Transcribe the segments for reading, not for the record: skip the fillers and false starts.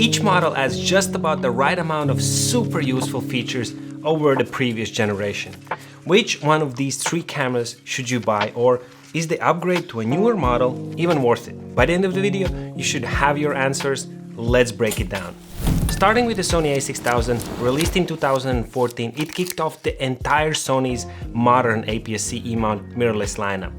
Each model has just about the right amount of super useful features over the previous generation. Which one of these three cameras should you buy, or is the upgrade to a newer model even worth it? By the end of the video, you should have your answers. Let's break it down. Starting with the Sony A6000, released in 2014, it kicked off the entire Sony's modern APS-C E-mount mirrorless lineup.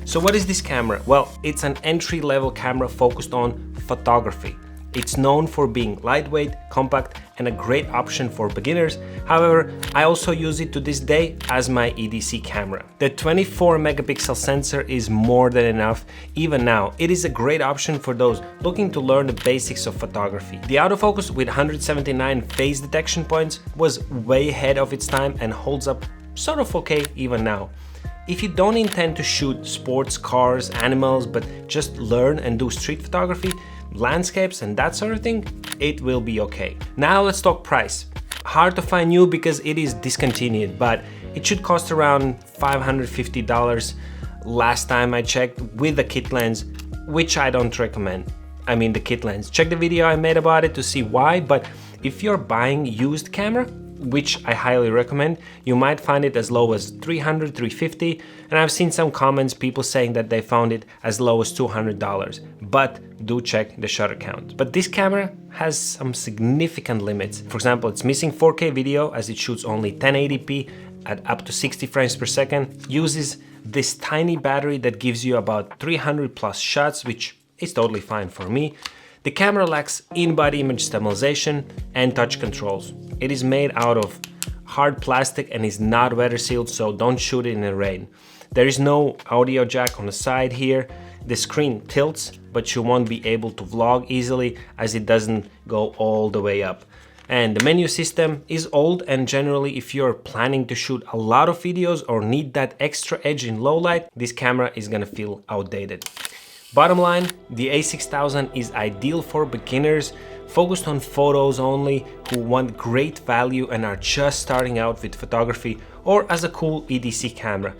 So what is this camera? Well, it's an entry-level camera focused on photography. It's known for being lightweight, compact, and a great option for beginners. However, I also use it to this day as my EDC camera. The 24 megapixel sensor is more than enough. Even now, it is a great option for those looking to learn the basics of photography. The autofocus with 179 phase detection points was way ahead of its time and holds up sort of okay even now. If you don't intend to shoot sports, cars, animals, but just learn and do street photography, landscapes and that sort of thing, it will be okay. Now let's talk price. Hard to find new because it is discontinued, but it should cost around $550 last time I checked with the kit lens, which I don't recommend. I mean the kit lens. Check the video I made about it to see why, but if you're buying used camera, which I highly recommend, you might find it as low as $300, $350, and I've seen some comments, people saying that they found it as low as $200, but do check the shutter count. But this camera has some significant limits. For example, it's missing 4K video as it shoots only 1080p at up to 60 frames per second, uses this tiny battery that gives you about 300 plus shots, which is totally fine for me. The camera lacks in-body image stabilization and touch controls. It is made out of hard plastic and is not weather sealed, so don't shoot it in the rain. There is no audio jack on the side here. The screen tilts, but you won't be able to vlog easily as it doesn't go all the way up. And the menu system is old, and generally if you're planning to shoot a lot of videos or need that extra edge in low light, this camera is gonna feel outdated. Bottom line, the A6000 is ideal for beginners focused on photos only, who want great value and are just starting out with photography, or as a cool EDC camera.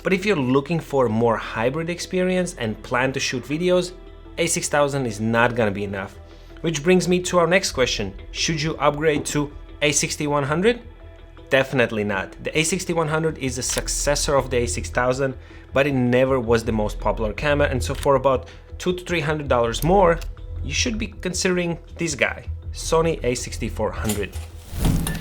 But if you're looking for a more hybrid experience and plan to shoot videos, A6000 is not gonna be enough. Which brings me to our next question. Should you upgrade to A6100? Definitely not. The A6100 is a successor of the A6000, but it never was the most popular camera, and so for about $200 to $300 more, you should be considering this guy, Sony A6400.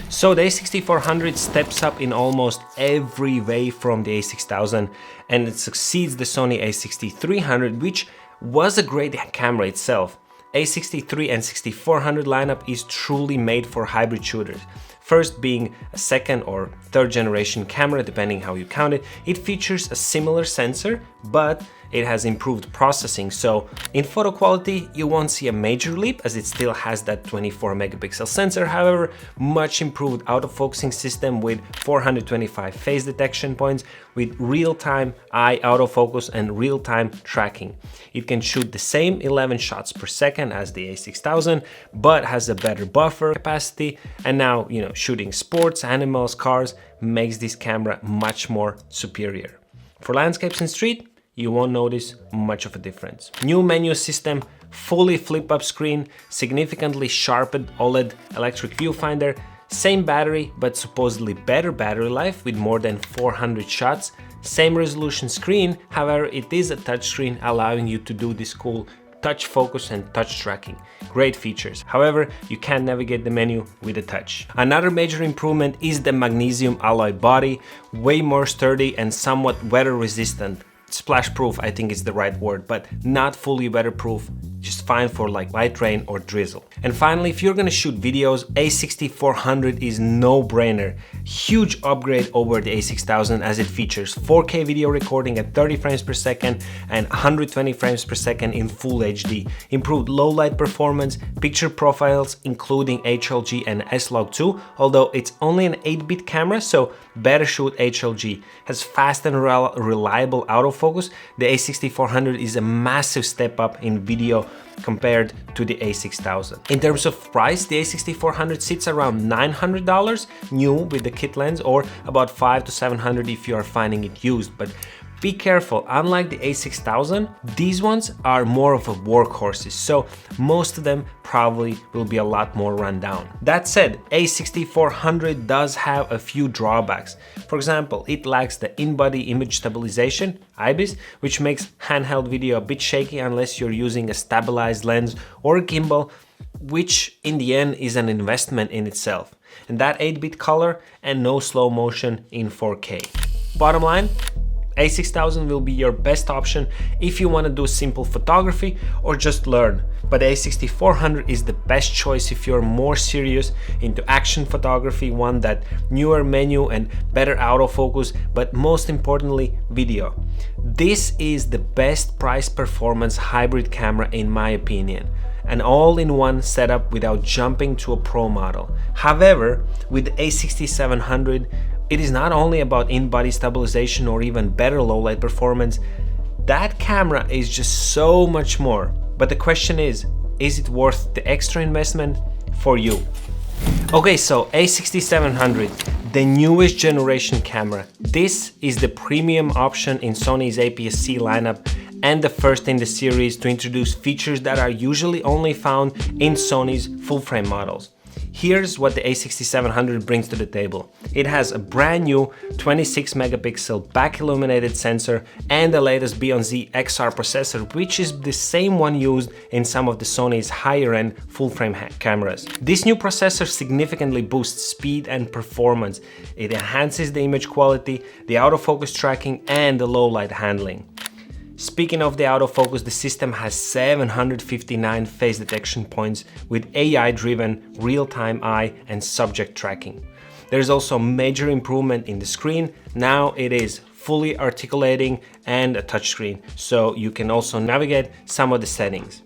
So the A6400 steps up in almost every way from the A6000, and it succeeds the Sony A6300, which was a great camera itself. A63 and 6400 lineup is truly made for hybrid shooters. First being a second or third generation camera, depending how you count it. It features a similar sensor, but it has improved processing, so in photo quality you won't see a major leap as it still has that 24 megapixel sensor. However, much improved autofocusing system with 425 phase detection points with real-time eye autofocus and real-time tracking. It can shoot the same 11 shots per second as the A6000, but has a better buffer capacity, and now, shooting sports, animals, cars makes this camera much more superior. For landscapes and street, you won't notice much of a difference. New menu system, fully flip-up screen, significantly sharpened OLED electric viewfinder, same battery but supposedly better battery life with more than 400 shots, same resolution screen, however it is a touchscreen allowing you to do this cool touch focus and touch tracking. Great features. However, you can't navigate the menu with a touch. Another major improvement is the magnesium alloy body, way more sturdy and somewhat weather resistant. Splash proof, I think is the right word, but not fully weatherproof, just fine for like light rain or drizzle. And finally, if you're gonna shoot videos, A6400 is no-brainer. Huge upgrade over the A6000 as it features 4K video recording at 30 frames per second and 120 frames per second in full HD, improved low light performance, picture profiles including HLG and S-Log2, although it's only an 8-bit camera, so better shoot HLG, has fast and reliable autofocus. The A6400 is a massive step up in video compared to the A6000. In terms of price, the A6400 sits around $900 new with the kit lens, or about $500 to $700 if you are finding it used. But Be careful, unlike the A6000, these ones are more of a workhorses, so most of them probably will be a lot more run down. That said, A6400 does have a few drawbacks. For example, it lacks the in-body image stabilization, IBIS, which makes handheld video a bit shaky unless you're using a stabilized lens or a gimbal, which in the end is an investment in itself. And that 8-bit color and no slow motion in 4K. Bottom line, A6000 will be your best option if you want to do simple photography or just learn, but A6400 is the best choice if you're more serious into action photography, one that newer menu and better autofocus, but most importantly, video. This is the best price performance hybrid camera in my opinion. An all-in-one setup without jumping to a pro model. However, with the A6700, it is not only about in-body stabilization or even better low-light performance. That camera is just so much more. But the question is it worth the extra investment for you? Okay, so A6700, the newest generation camera. This is the premium option in Sony's APS-C lineup and the first in the series to introduce features that are usually only found in Sony's full-frame models. Here's what the A6700 brings to the table. It has a brand new 26 megapixel back illuminated sensor and the latest B/Z XR processor, which is the same one used in some of the Sony's higher end full frame cameras. This new processor significantly boosts speed and performance. It enhances the image quality, the autofocus tracking and the low light handling. Speaking of the autofocus, the system has 759 face detection points with AI-driven real-time eye and subject tracking. There's also major improvement in the screen. Now it is fully articulating and a touchscreen, so you can also navigate some of the settings.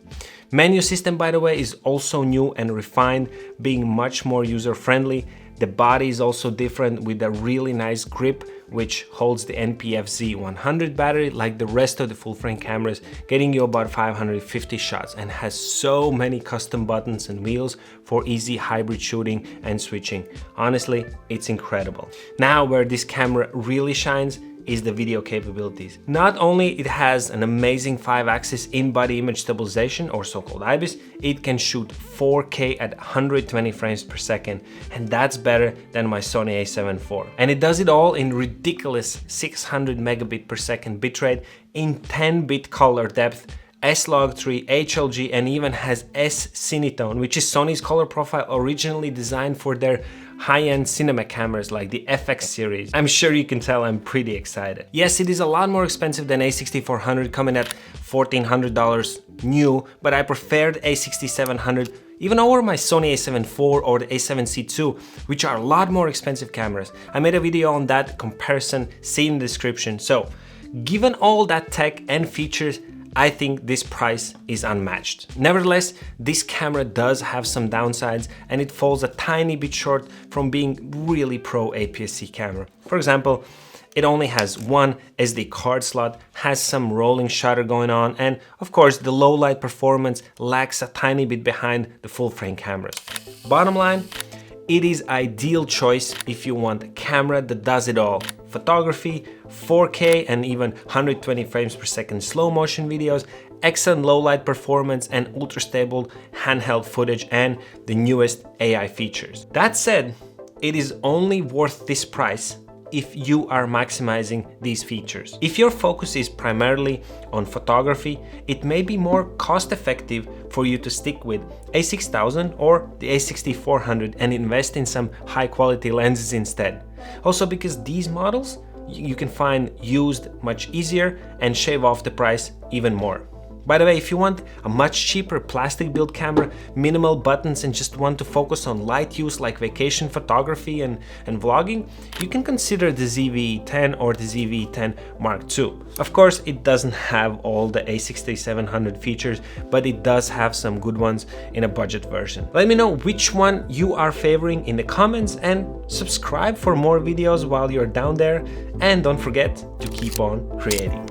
Menu system, by the way, is also new and refined, being much more user-friendly. The body is also different with a really nice grip, which holds the NPFZ100 battery like the rest of the full-frame cameras, getting you about 550 shots, and has so many custom buttons and wheels for easy hybrid shooting and switching. Honestly, it's incredible. Now, where this camera really shines is the video capabilities. Not only it has an amazing 5-axis in-body image stabilization, or so-called IBIS, it can shoot 4K at 120 frames per second, and that's better than my Sony A7 IV. And it does it all in ridiculous 600 megabit per second bitrate, in 10-bit color depth, S-Log3, HLG, and even has S-Cinetone, which is Sony's color profile originally designed for their high-end cinema cameras like the FX series. I'm sure you can tell I'm pretty excited. Yes, it is a lot more expensive than A6400, coming at $1,400 new, but I prefer the A6700 even over my Sony A7 IV or the A7C2, which are a lot more expensive cameras. I made a video on that comparison, see in the description. So, given all that tech and features, I think this price is unmatched. Nevertheless, this camera does have some downsides and it falls a tiny bit short from being really pro APS-C camera. For example, it only has one SD card slot, has some rolling shutter going on, and of course the low light performance lags a tiny bit behind the full frame cameras. Bottom line, it is ideal choice if you want a camera that does it all. Photography, 4K and even 120 frames per second slow motion videos, excellent low light performance and ultra stable handheld footage, and the newest AI features. That said, it is only worth this price if you are maximizing these features. If your focus is primarily on photography, it may be more cost effective for you to stick with A6000 or the A6400 and invest in some high quality lenses instead. Also, because these models you can find used much easier and shave off the price even more. By the way, if you want a much cheaper plastic build camera, minimal buttons, and just want to focus on light use like vacation photography and vlogging, you can consider the ZV-E10 or the ZV-E10 Mark II. Of course, it doesn't have all the A6700 features, but it does have some good ones in a budget version. Let me know which one you are favoring in the comments and subscribe for more videos while you're down there, and don't forget to keep on creating.